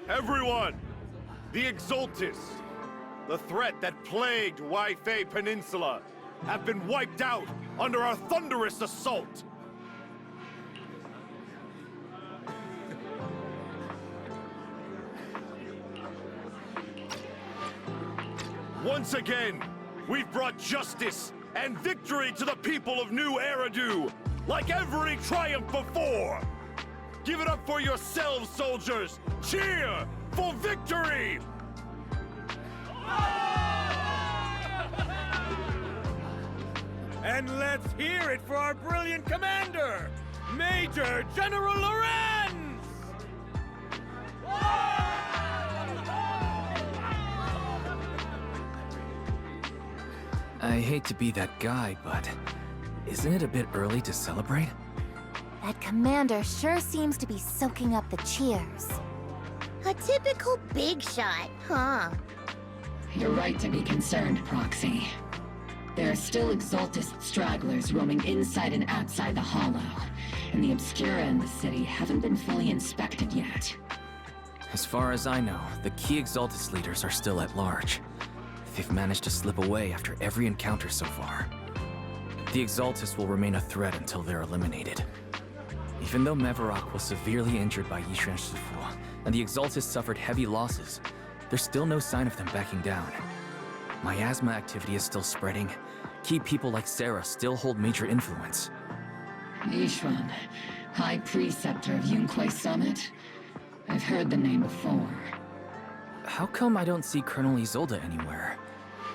Everyone! The Exaltists, the threat that plagued Waifei Peninsula, have been wiped out under our thunderous assault! Once again, we've brought justice and victory to the people of New Eridu, like every triumph before! Give it up for yourselves, soldiers! Cheer for victory! And let's hear it for our brilliant commander, Major General Lorenz! I hate to be that guy, but isn't it a bit early to celebrate? That commander sure seems to be soaking up the cheers. A typical big shot, huh? You're right to be concerned, Proxy. There are still Exaltist stragglers roaming inside and outside the Hollow, and the Obscura in the city haven't been fully inspected yet. As far as I know, the key Exaltist leaders are still at large. They've managed to slip away after every encounter so far. The Exaltists will remain a threat until they're eliminated. Even though Mevarok was severely injured by Yishuan Shifu, and the Exaltists suffered heavy losses, there's still no sign of them backing down. Miasma activity is still spreading. Key people like Sarah still hold major influence. Yishuan, High Preceptor of Yunquai Summit? I've heard the name before. How come I don't see Colonel Isolde anywhere?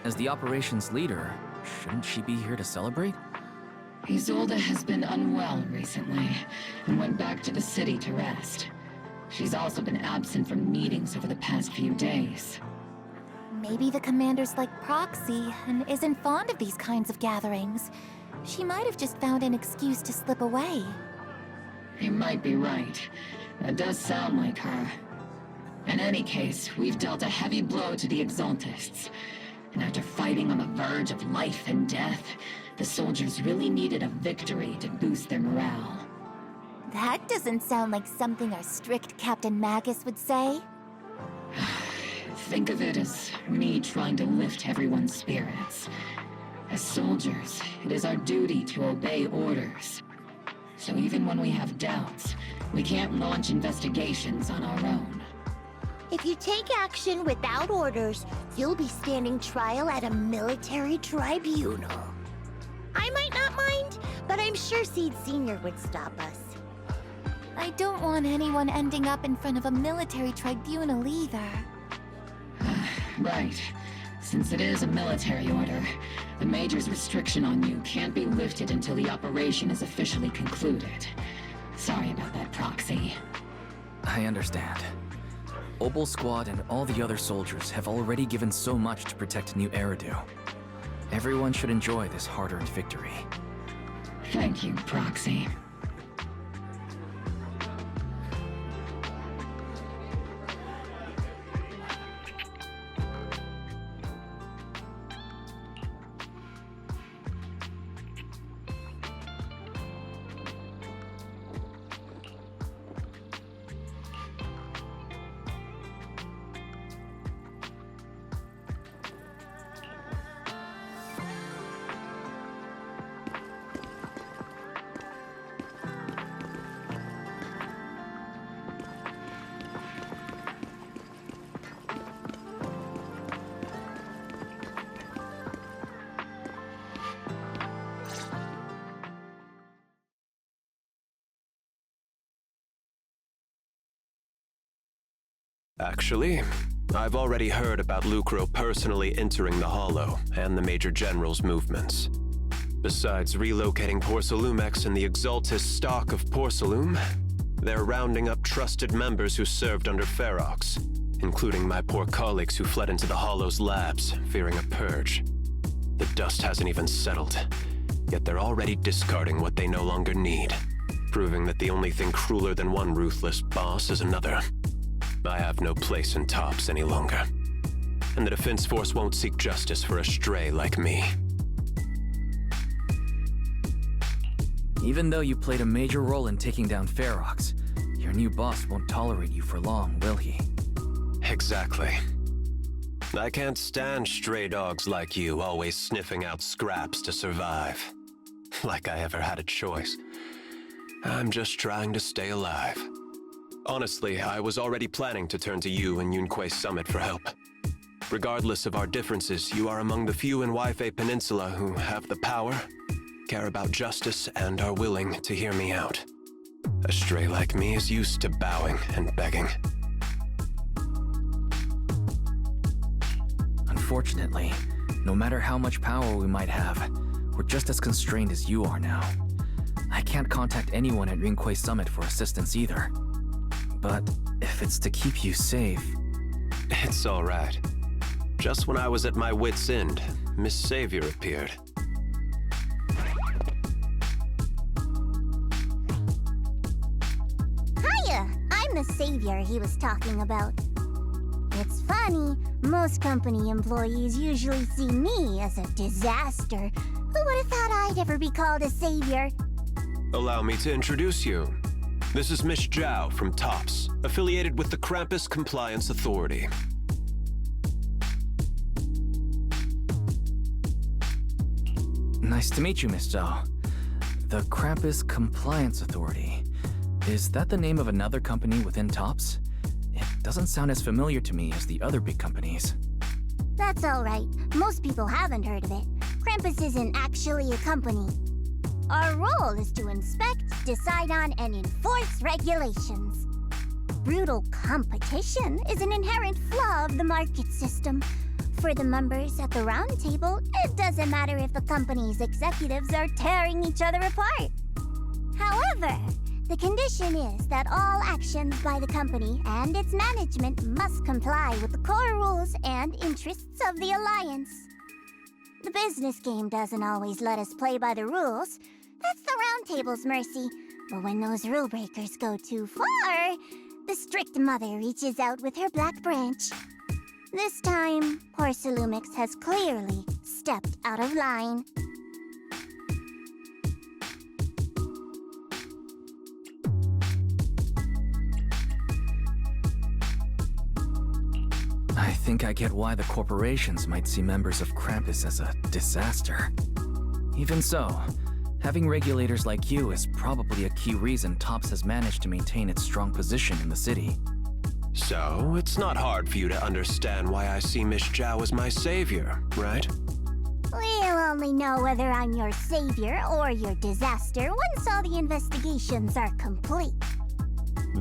As the operations leader, shouldn't she be here to celebrate? Isolde has been unwell recently, and went back to the city to rest. She's also been absent from meetings over the past few days. Maybe the commander's like Proxy and isn't fond of these kinds of gatherings. She might have just found an excuse to slip away. You might be right. That does sound like her. In any case, we've dealt a heavy blow to the Exaltists. And after fighting on the verge of life and death, the soldiers really needed a victory to boost their morale. That doesn't sound like something our strict Captain Magus would say. Think of it as me trying to lift everyone's spirits. As soldiers, it is our duty to obey orders. So even when we have doubts, we can't launch investigations on our own. If you take action without orders, you'll be standing trial at a military tribunal. I might not mind, but I'm sure Seed Sr. would stop us. I don't want anyone ending up in front of a military tribunal either. Right. Since it is a military order, the Major's restriction on you can't be lifted until the operation is officially concluded. Sorry about that, Proxy. I understand. Obel Squad and all the other soldiers have already given so much to protect New Eridu. Everyone should enjoy this hard-earned victory. Thank you, Proxy. Actually, I've already heard about Lucro personally entering the Hollow and the Major General's movements. Besides relocating Porcelumex and the Exaltis stock of Porcelum, they're rounding up trusted members who served under Ferox, including my poor colleagues who fled into the Hollow's labs, fearing a purge. The dust hasn't even settled, yet they're already discarding what they no longer need, proving that the only thing crueler than one ruthless boss is another. I have no place in TOPS any longer, and the Defense Force won't seek justice for a stray like me. Even though you played a major role in taking down Ferox, your new boss won't tolerate you for long, will he? Exactly. I can't stand stray dogs like you always sniffing out scraps to survive. Like I ever had a choice. I'm just trying to stay alive. Honestly, I was already planning to turn to you and Yunque Summit for help. Regardless of our differences, you are among the few in Waifei Peninsula who have the power, care about justice, and are willing to hear me out. A stray like me is used to bowing and begging. Unfortunately, no matter how much power we might have, we're just as constrained as you are now. I can't contact anyone at Yunque Summit for assistance either. But if it's to keep you safe... It's all right. Just when I was at my wit's end, Miss Savior appeared. Hiya! I'm the savior he was talking about. It's funny, most company employees usually see me as a disaster. Who would have thought I'd ever be called a savior? Allow me to introduce you. This is Miss Zhao from TOPS, affiliated with the Krampus Compliance Authority. Nice to meet you, Miss Zhao. The Krampus Compliance Authority. Is that the name of another company within TOPS? It doesn't sound as familiar to me as the other big companies. That's alright. Most people haven't heard of it. Krampus isn't actually a company. Our role is to inspect, decide on, and enforce regulations. Brutal competition is an inherent flaw of the market system. For the members at the round table, it doesn't matter if the company's executives are tearing each other apart. However, the condition is that all actions by the company and its management must comply with the core rules and interests of the Alliance. The business game doesn't always let us play by the rules. That's the round table's mercy. But when those rule breakers go too far, the strict mother reaches out with her black branch. This time, Porcelumix has clearly stepped out of line. I think I get why the corporations might see members of Krampus as a disaster. Even so, having regulators like you is probably a key reason TOPS has managed to maintain its strong position in the city. So, it's not hard for you to understand why I see Miss Zhao as my savior, right? We'll only know whether I'm your savior or your disaster once all the investigations are complete.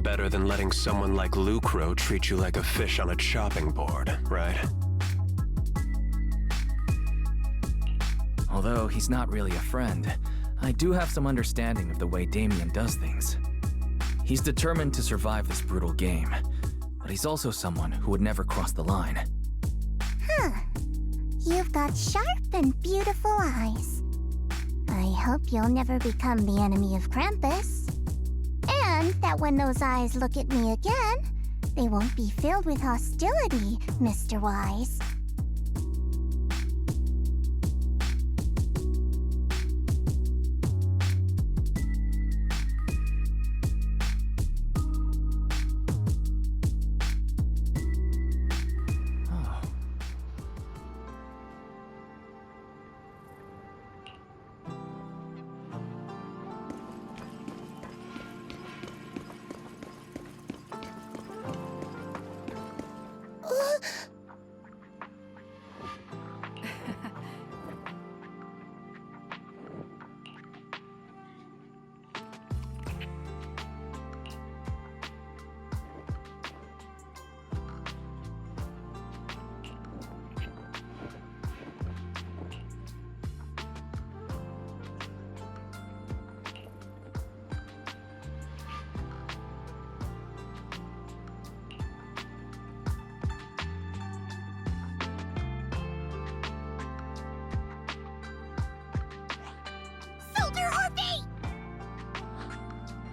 Better than letting someone like Lucro treat you like a fish on a chopping board, right? Although he's not really a friend, I do have some understanding of the way Damien does things. He's determined to survive this brutal game, but he's also someone who would never cross the line. Huh. You've got sharp and beautiful eyes. I hope you'll never become the enemy of Krampus. And that when those eyes look at me again, they won't be filled with hostility, Mr. Wise.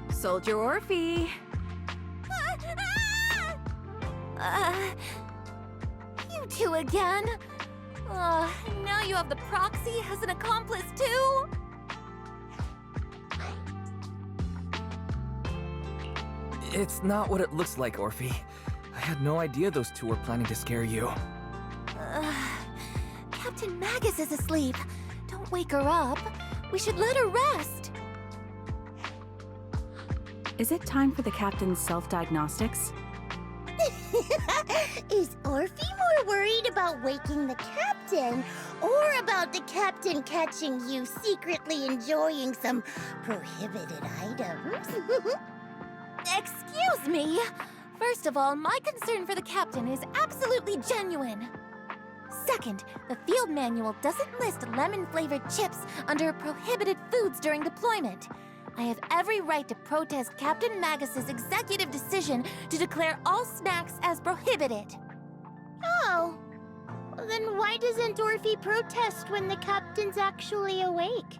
Soldier Orphe! You two again? Now you have the proxy as an accomplice too? It's not what it looks like, Orphe. I had no idea those two were planning to scare you. Captain Magus is asleep. Don't wake her up. We should let her rest. Is it time for the captain's self-diagnostics? Is Orphe more worried about waking the captain, or about the captain catching you secretly enjoying some prohibited items? Excuse me. First of all, my concern for the captain is absolutely genuine. Second, the field manual doesn't list lemon-flavored chips under prohibited foods during deployment. I have every right to protest Captain Magus's executive decision to declare all snacks as prohibited. Oh. Well, then why doesn't Orphe protest when the captain's actually awake?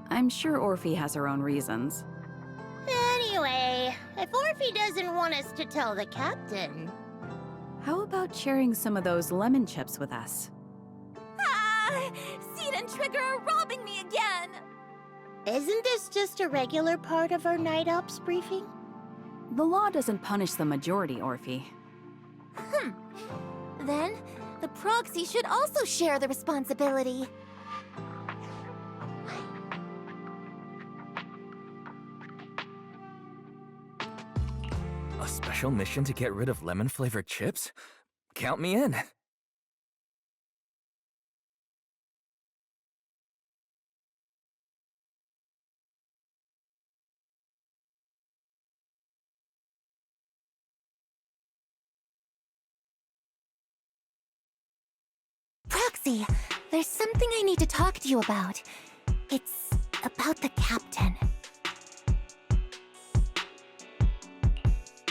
I'm sure Orphe has her own reasons. Anyway, if Orphe doesn't want us to tell the captain... How about sharing some of those lemon chips with us? Seed and Trigger are robbing me again! Isn't this just a regular part of our night ops briefing? The law doesn't punish the majority, Orphe. Then, the proxy should also share the responsibility. A special mission to get rid of lemon-flavored chips? Count me in. Proxy, there's something I need to talk to you about. It's about the captain.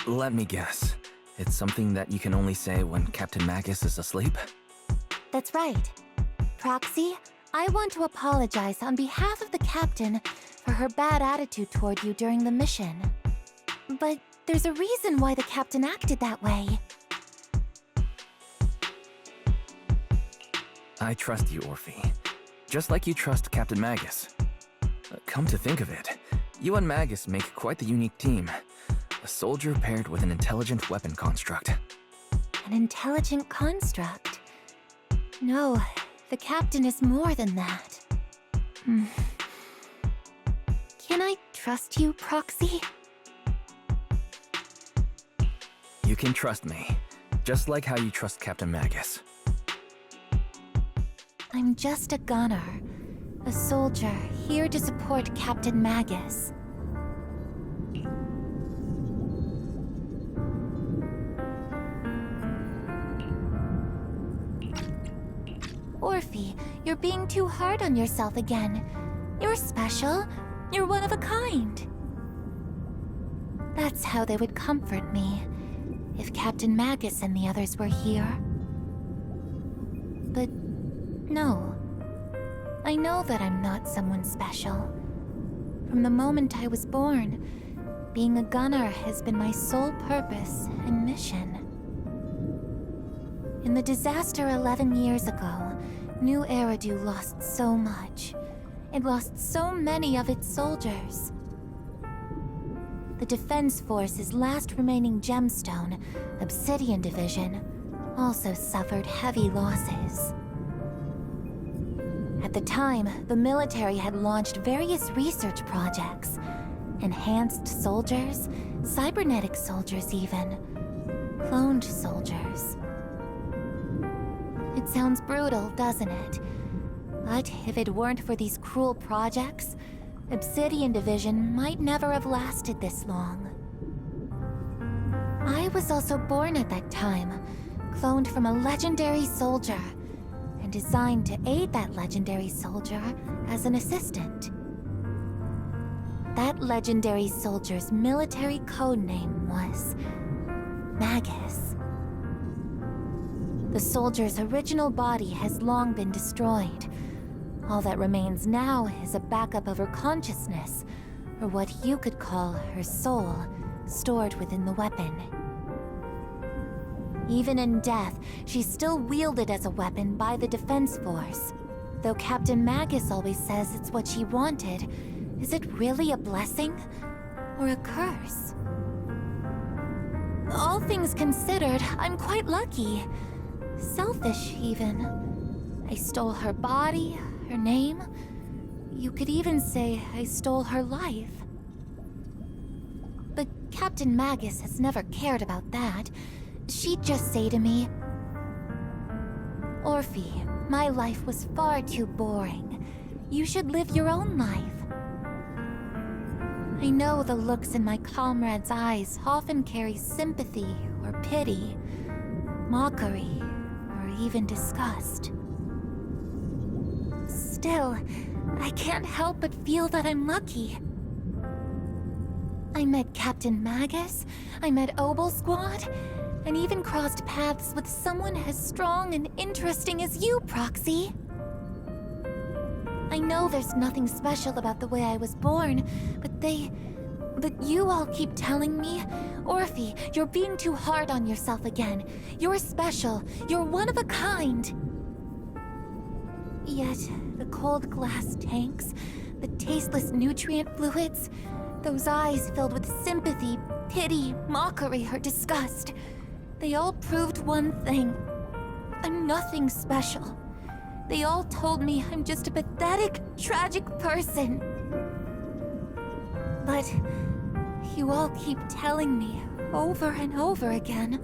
Let me guess. It's something that you can only say when Captain Magus is asleep? That's right. Proxy, I want to apologize on behalf of the captain for her bad attitude toward you during the mission. But there's a reason why the captain acted that way. I trust you, Orphe. Just like you trust Captain Magus. Come to think of it, you and Magus make quite the unique team. A soldier paired with an intelligent weapon construct. An intelligent construct? No, the captain is more than that. Can I trust you, Proxy? You can trust me, just like how you trust Captain Magus. I'm just a gunner. A soldier, here to support Captain Magus. Orphe, you're being too hard on yourself again. You're special. You're one of a kind. That's how they would comfort me, if Captain Magus and the others were here. But no. I know that I'm not someone special. From the moment I was born, being a gunner has been my sole purpose and mission. In the disaster 11 years ago, New Eridu lost so much. It lost so many of its soldiers. The Defense Force's last remaining gemstone, Obsidian Division, also suffered heavy losses. At the time, the military had launched various research projects. Enhanced soldiers, cybernetic soldiers even, cloned soldiers. It sounds brutal, doesn't it? But if it weren't for these cruel projects, Obsidian Division might never have lasted this long. I was also born at that time, cloned from a legendary soldier, and designed to aid that legendary soldier as an assistant. That legendary soldier's military codename was Magus. The soldier's original body has long been destroyed. All that remains now is a backup of her consciousness, or what you could call her soul, stored within the weapon. Even in death, she's still wielded as a weapon by the Defense Force. Though Captain Magus always says it's what she wanted, is it really a blessing or a curse? All things considered, I'm quite lucky. Selfish, even. I stole her body, her name. You could even say I stole her life. But Captain Magus has never cared about that. She'd just say to me, Orphe, my life was far too boring. You should live your own life. I know the looks in my comrades' eyes often carry sympathy or pity, mockery, or even disgust. Still, I can't help but feel that I'm lucky. I met Captain Magus, I met Obel Squad, and even crossed paths with someone as strong and interesting as you, Proxy. I know there's nothing special about the way I was born, but you all keep telling me, Orphe, you're being too hard on yourself again. You're special. You're one of a kind. Yet, the cold glass tanks, the tasteless nutrient fluids, those eyes filled with sympathy, pity, mockery, or disgust, they all proved one thing. I'm nothing special. They all told me I'm just a pathetic, tragic person. But you all keep telling me over and over again,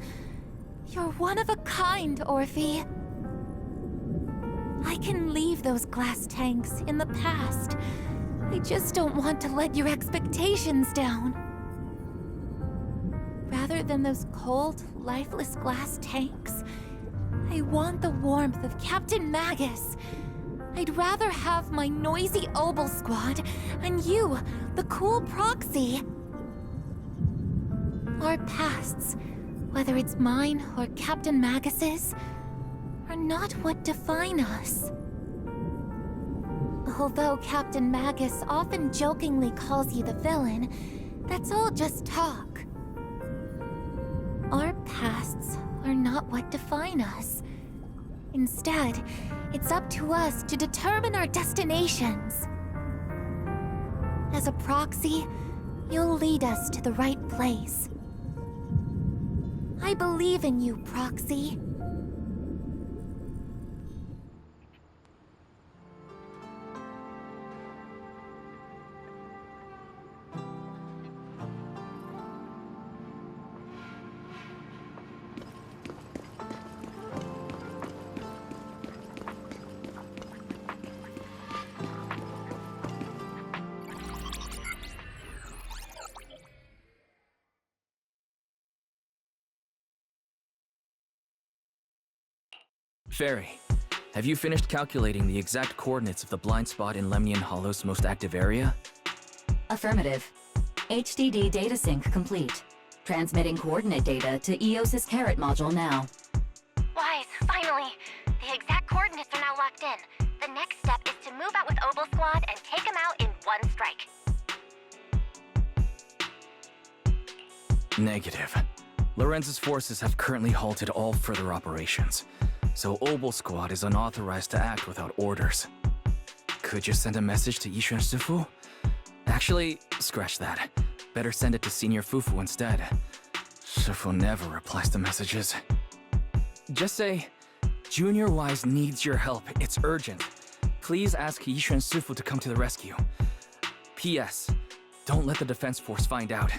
you're one of a kind, Orphe. I can leave those glass tanks in the past. I just don't want to let your expectations down. Rather than those cold, lifeless glass tanks, I want the warmth of Captain Magus. I'd rather have my noisy Obel Squad and you, the cool Proxy. Our pasts, whether it's mine or Captain Magus's, are not what define us. Although Captain Magus often jokingly calls you the villain, that's all just talk. Our pasts are not what define us. Instead, it's up to us to determine our destinations. As a Proxy, you'll lead us to the right place. I believe in you, Proxy. Fairy, Have you finished calculating the exact coordinates of the blind spot in Lemnian Hollow's most active area? Affirmative. HDD data sync complete. Transmitting coordinate data to EOS's Carrot module now. Wise, finally! The exact coordinates are now locked in. The next step is to move out with Obel Squad and take them out in one strike. Negative. Lorenz's forces have currently halted all further operations, so Obel Squad is unauthorized to act without orders. Could you send a message to Yishuan Shifu? Actually, scratch that. Better send it to Senior Fufu instead. Shifu never replies to messages. Just say, Junior Wise needs your help. It's urgent. Please ask Yishuan Shifu to come to the rescue. P.S. Don't let the defense force find out.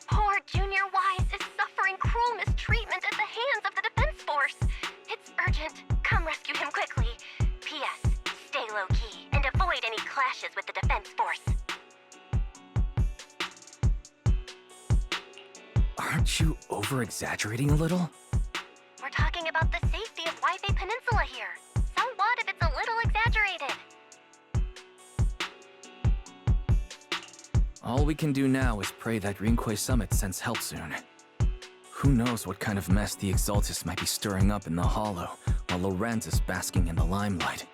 Poor Junior Wise is suffering cruel mistreatment at the hands of the defense force. It's urgent. Come rescue him quickly. P.S. Stay low-key and avoid any clashes with the defense force. Aren't you over-exaggerating a little? We're talking about the safety of Waifei Peninsula here. So what if it's a little exaggerated? All we can do now is pray that Rinquei Summit sends help soon. Who knows what kind of mess the Exaltus might be stirring up in the Hollow, while Lorenz is basking in the limelight.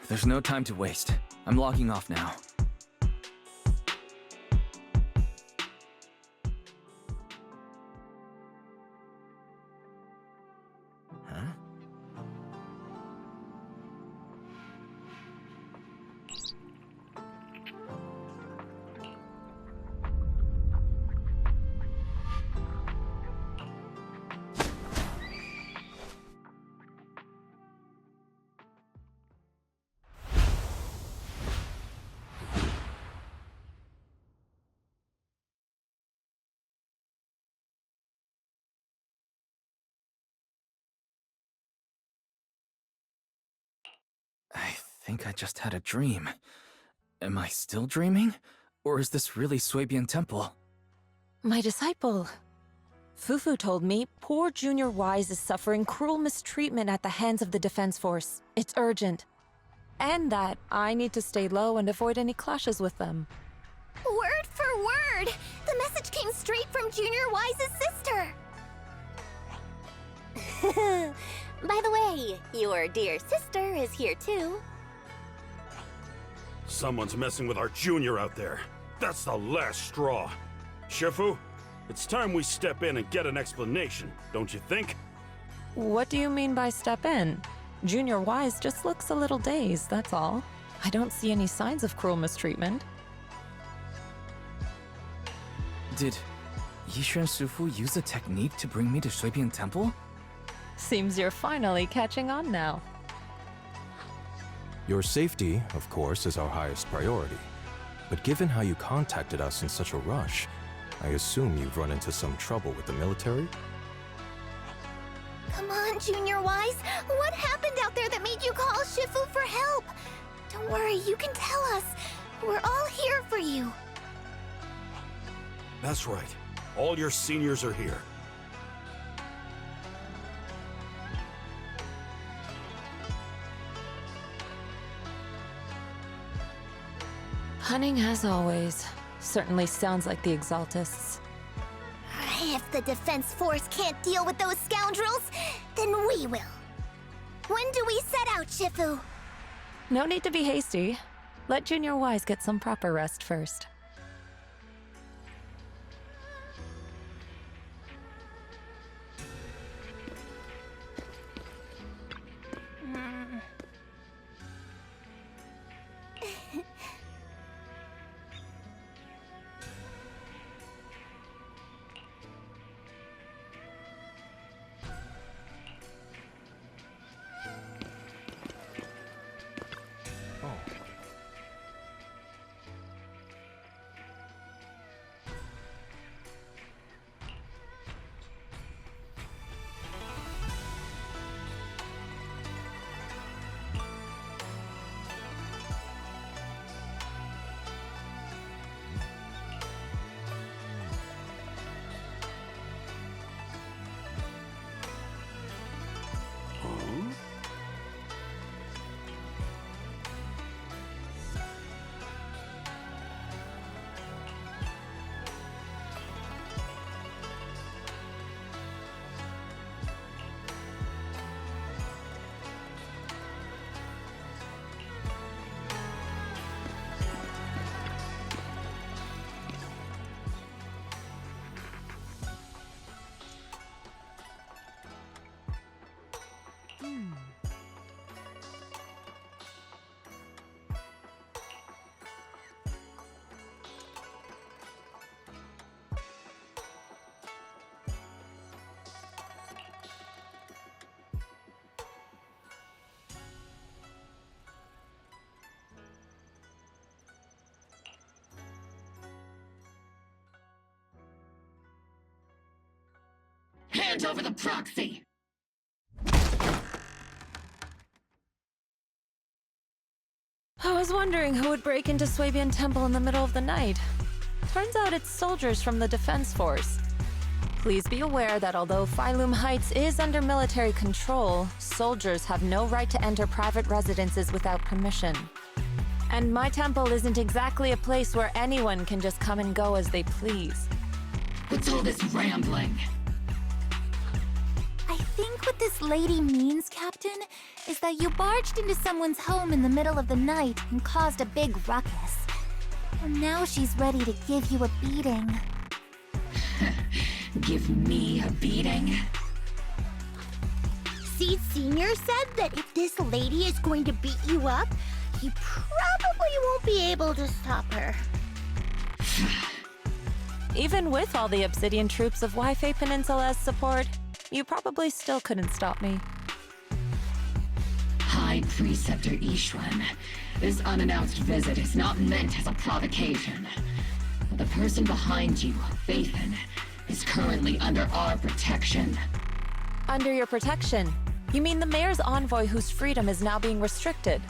There's no time to waste. I'm logging off now. I think I just had a dream. Am I still dreaming? Or is this really Suibian Temple? My disciple. Fufu told me poor Junior Wise is suffering cruel mistreatment at the hands of the defense force. It's urgent. And that I need to stay low and avoid any clashes with them. Word for word! The message came straight from Junior Wise's sister! By the way, your dear sister is here too. Someone's messing with our junior out there. That's the last straw. Shifu, it's time we step in and get an explanation, don't you think? What do you mean by step in? Junior Wise just looks a little dazed, that's all. I don't see any signs of cruel mistreatment. Did Yishuan Shifu use a technique to bring me to Suibian Temple? Seems you're finally catching on now. Your safety, of course, is our highest priority. But given how you contacted us in such a rush, I assume you've run into some trouble with the military? Come on, Junior Wise. What happened out there that made you call Shifu for help? Don't worry, you can tell us. We're all here for you. That's right. All your seniors are here. Cunning as always. Certainly sounds like the Exaltists. If the defense force can't deal with those scoundrels, then we will. When do we set out, Shifu? No need to be hasty. Let Junior Wise get some proper rest first. sent over the proxy! I was wondering who would break into Swabian Temple in the middle of the night. Turns out it's soldiers from the Defense Force. Please be aware that although Phylum Heights is under military control, soldiers have no right to enter private residences without permission. And my temple isn't exactly a place where anyone can just come and go as they please. What's all this rambling? I think what this lady means, Captain, is that you barged into someone's home in the middle of the night and caused a big ruckus. And now she's ready to give you a beating. Give me a beating? Seed Sr. said that if this lady is going to beat you up, you probably won't be able to stop her. Even with all the Obsidian troops of Wi-Fi Peninsula's support, you probably still couldn't stop me. High Preceptor Ishwan, this unannounced visit is not meant as a provocation. The person behind you, Phaethon, is currently under our protection. Under your protection? You mean the mayor's envoy whose freedom is now being restricted?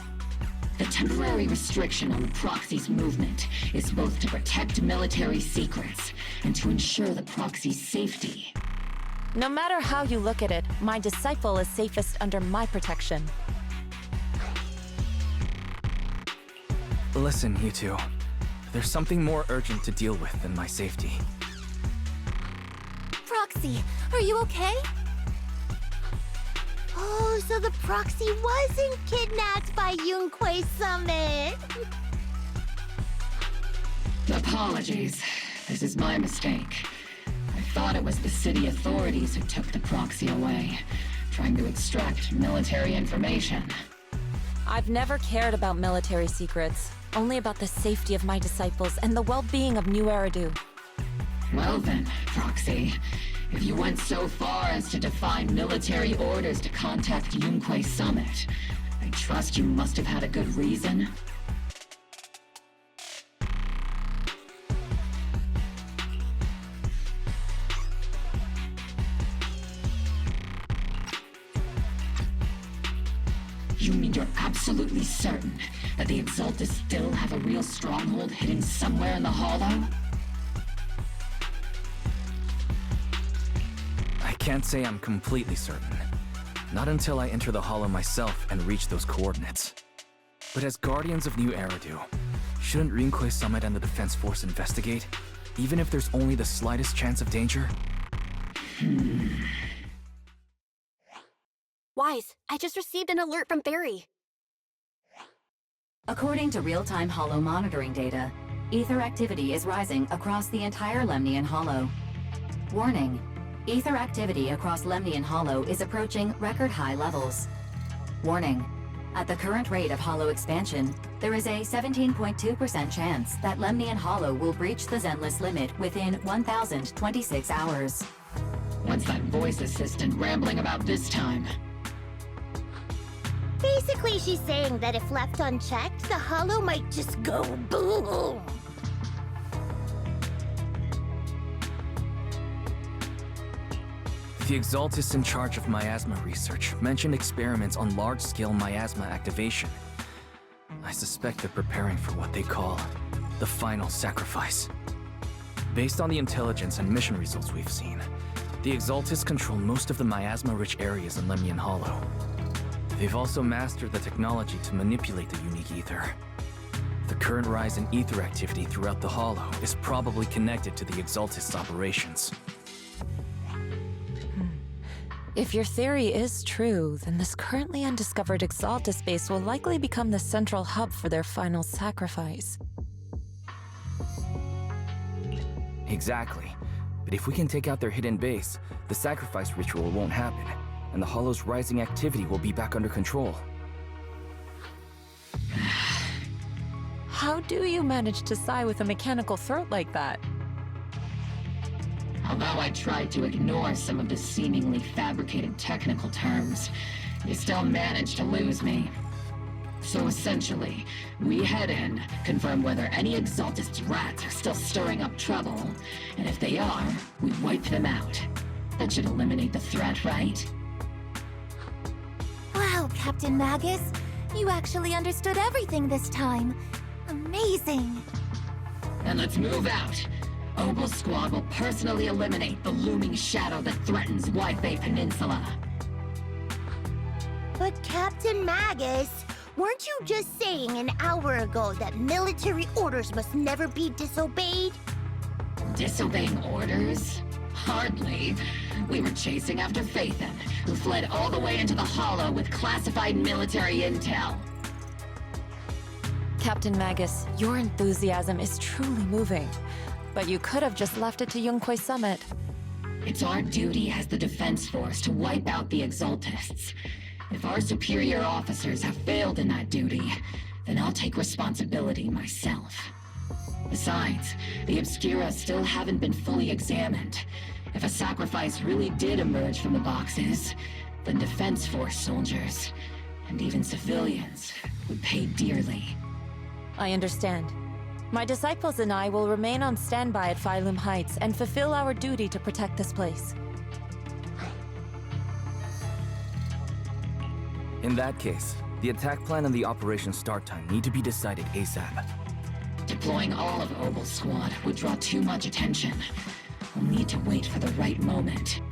The temporary restriction on the proxy's movement is both to protect military secrets and to ensure the proxy's safety. No matter how you look at it, my disciple is safest under my protection. Listen, you two. There's something more urgent to deal with than my safety. Proxy, are you okay? Oh, so the proxy wasn't kidnapped by Yunquei Summit. Apologies. This is my mistake. I thought it was the city authorities who took the proxy away, trying to extract military information. I've never cared about military secrets, only about the safety of my disciples and the well-being of New Eridu. Well then, Proxy, if you went so far as to defy military orders to contact Yunquei Summit, I trust you must have had a good reason. You mean you're absolutely certain that the Exaltus still have a real stronghold hidden somewhere in the Hollow? I can't say I'm completely certain. Not until I enter the Hollow myself and reach those coordinates. But as Guardians of New Eridu, shouldn't Rinquei Summit and the Defense Force investigate, even if there's only the slightest chance of danger? Wise, I just received an alert from Barry. According to real-time Hollow monitoring data, ether activity is rising across the entire Lemnian Hollow. Warning: ether activity across Lemnian Hollow is approaching record-high levels. Warning: at the current rate of Hollow expansion, there is a 17.2% chance that Lemnian Hollow will breach the Zenless limit within 1,026 hours. What's that voice assistant rambling about this time? Basically, she's saying that if left unchecked, the Hollow might just go boom. The Exaltus in charge of miasma research mentioned experiments on large-scale miasma activation. I suspect they're preparing for what they call the final sacrifice. Based on the intelligence and mission results we've seen, the Exaltus control most of the miasma-rich areas in Lemnian Hollow. They've also mastered the technology to manipulate the unique ether. The current rise in ether activity throughout the Hollow is probably connected to the Exaltus operations. If your theory is true, then this currently undiscovered Exaltus base will likely become the central hub for their final sacrifice. Exactly. But if we can take out their hidden base, the sacrifice ritual won't happen, and the Hollow's rising activity will be back under control. How do you manage to sigh with a mechanical throat like that? Although I tried to ignore some of the seemingly fabricated technical terms, you still managed to lose me. So essentially, we head in, confirm whether any Exaltist rats are still stirring up trouble, and if they are, we wipe them out. That should eliminate the threat, right? Wow, Captain Magus. You actually understood everything this time. Amazing. And let's move out. Obel Squad will personally eliminate the looming shadow that threatens Wi-Fi Peninsula. But Captain Magus, weren't you just saying an hour ago that military orders must never be disobeyed? Disobeying orders? Hardly. We were chasing after Phaethon, who fled all the way into the Hollow with classified military intel. Captain Magus, your enthusiasm is truly moving. But you could have just left it to Yunquay Summit. It's our duty as the Defense Force to wipe out the Exaltists. If our superior officers have failed in that duty, then I'll take responsibility myself. Besides, the Obscura still haven't been fully examined. If a sacrifice really did emerge from the boxes, then Defense Force soldiers, and even civilians, would pay dearly. I understand. My disciples and I will remain on standby at Phylum Heights and fulfill our duty to protect this place. In that case, the attack plan and the operation start time need to be decided ASAP. Deploying all of Obel's squad would draw too much attention. We'll need to wait for the right moment.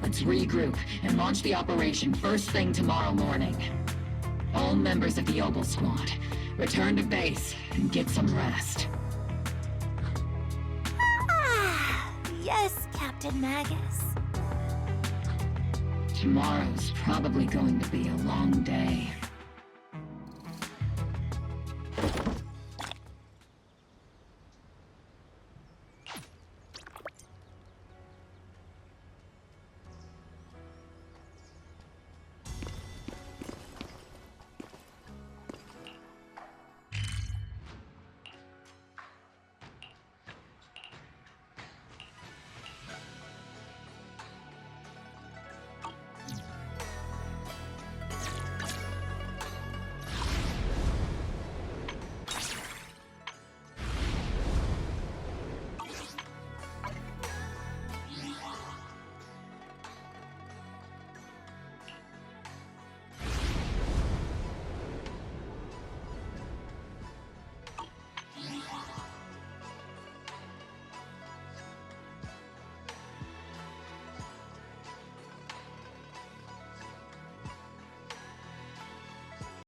Let's regroup and launch the operation first thing tomorrow morning. All members of the Obel squad, return to base and get some rest. Yes, Captain Magus. Tomorrow's probably going to be a long day.